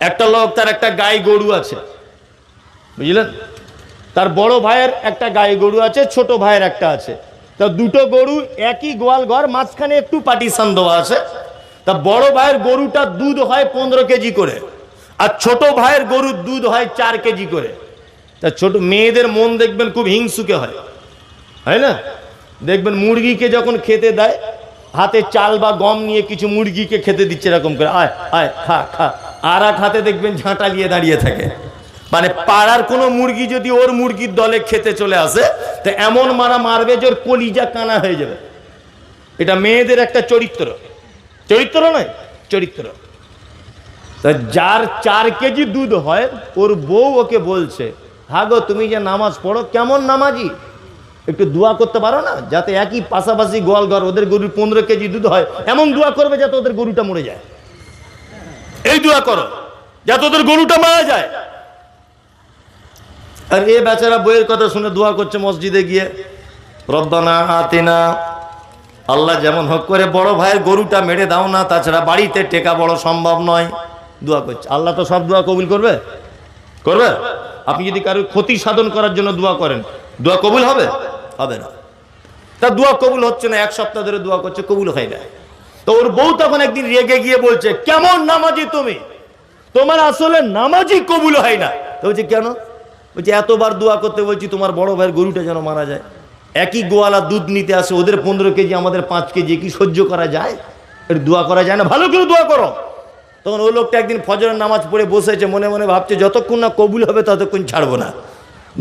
একটা লোক তার একটা গাই গরু আছে, বুঝলেন? তার বড় ভাইয়ের একটা গাই গরু আছে, ছোট ভাইয়ের একটা আছে। তা দুটো গরু একই গোয়াল ঘর, মাঝখানে একটু পার্টিশন দেওয়া আছে। তা বড় ভাইয়ের গরুটা দুধ হয় 15 কেজি করে, আর ছোট ভাইয়ের গরুর দুধ হয় 4 কেজি করে। তা ছোট মেয়েদের মন দেখবেন খুব হিংসুকে হয়, হয় না? দেখবেন মুরগিকে যখন খেতে দেয়, হাতে চাল বা গম নিয়ে কিছু মুরগিকে খেতে দিচ্ছে এরকম করে, আয় আয় খা খা, আর এক হাতে দেখবেন ঝাঁটা নিয়ে দাঁড়িয়ে থাকে। মানে পাড়ার কোনো মুরগি যদি ওর মুরগির দলে খেতে চলে আসে, তো এমন মারা মারবে যে ওর কলিজা কানা হয়ে যাবে। এটা মেয়েদের একটা চরিত্র, চরিত্র নয় চরিত্র। তা যার 4 কেজি দুধ হয়, ওর বউ ওকে বলছে, হাগো তুমি যে নামাজ পড়ো, কেমন নামাজি, একটু দোয়া করতে পারো না, যাতে একই পাশাপাশি গোয়াল ঘর, ওদের গরুর 15 কেজি দুধ হয়, এমন দোয়া করবে যাতে ওদের গরুটা মরে যায়। এই দোয়া করো যাতে ওদের গরুটা মারা যায়। আর এ বেচারা বইয়ের কথা শুনে দোয়া করছে মসজিদে গিয়ে, রব্বানা আতিনা, আল্লাহ যেমন হোক করে বড় ভাইয়ের গরুটা মেরে দাও না, তাছাড়া বাড়িতে টেকা বড় সম্ভব নয়। দোয়া করছে। আল্লাহ তো সব দোয়া কবুল করবে? করবে? আপনি যদি কারোর ক্ষতি সাধন করার জন্য দোয়া করেন, দোয়া কবুল হবে? হবে না। তা দোয়া কবুল হচ্ছে না, 1 সপ্তাহ ধরে দোয়া করছে, কবুল হয় না। তো ওর বউ তখন একদিন রেগে গিয়ে বলছে, কেমন নামাজি তুমি, তোমার আসলে নামাজি কবুল হয় না। তো বলছে কেন? বলছে এতবার দোয়া করতে বলছি তোমার বড় ভাইয়ের গরুটা যেন মারা যায়, একই গোয়ালা দুধ নিতে আসে, ওদের 15 কেজি আমাদের 5 কেজি, কি সহ্য করা যায়? এর দোয়া করা যায় না, ভালো করে দোয়া করো। তখন ওই লোকটা একদিন ফজরের নামাজ পড়ে বসেছে, মনে মনে ভাবছে যতক্ষণ না কবুল হবে ততক্ষণ ছাড়বো না,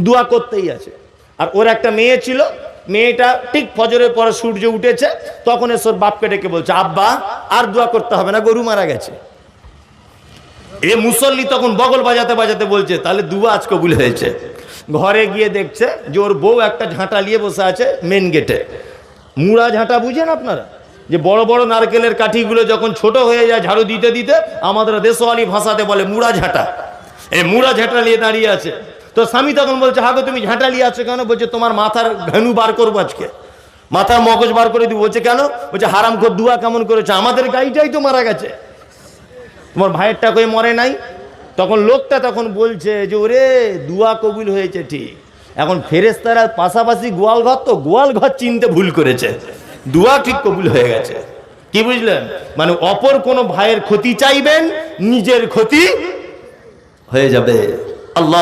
দোয়া করতেই আছে। আর ওর একটা মেয়ে ছিল, মেয়েটা ঠিক ফজরের পরে সূর্য উঠেছে, তখন এসে ওর বাপকে ডেকে বলছে, আব্বা আর দোয়া করতে হবে না, গরু মারা গেছে। এ মুসল্লি তখন বগল বাজাতে বাজাতে বলছে, তাহলে দোয়া আজ কবুল হয়েছে। ঘরে গিয়ে দেখছে যে ওর বউ একটা ঝাঁটা নিয়ে বসে আছে মেন গেটে। মুড়া ঝাঁটা বুঝেন আপনারা? যে বড় বড় নারকেলের কাঠিগুলো যখন ছোট হয়ে যায় ঝাড়ু দিতে দিতে, আমাদের দেশওয়ালি ভাষাতে বলে মুড়া ঝাঁটা। এই মুড়া ঝাঁটা নিয়ে দাঁড়িয়ে আছে। তো স্বামী তখন বলছে, হাগো তুমি ঝাঁটা নিয়ে আছো কেন? বলছে তোমার মাথার ভেনু বার করবো আজকে, মাথার মগজ বার করে দিব। বলছে কেন? বলছে হারামখোর দোয়া কেমন করেছে, আমাদের গাইটাই তো মারা গেছে, তোমার ভাইয়েরটা কই মরে নাই। তখন লোকটা তখন বলছে যে ওরে দোয়া কবুল হয়েছে ঠিক, এখন ফেরেশতারা পাশাপাশি গোয়াল ঘর, তো গোয়াল ঘর চিনতে ভুল করেছে, দোয়া ঠিক কবুল হয়ে গেছে। কি বুঝলেন? মানে অপর কোনো ভাইয়ের ক্ষতি চাইবেন, নিজের ক্ষতি হয়ে যাবে। আল্লাহ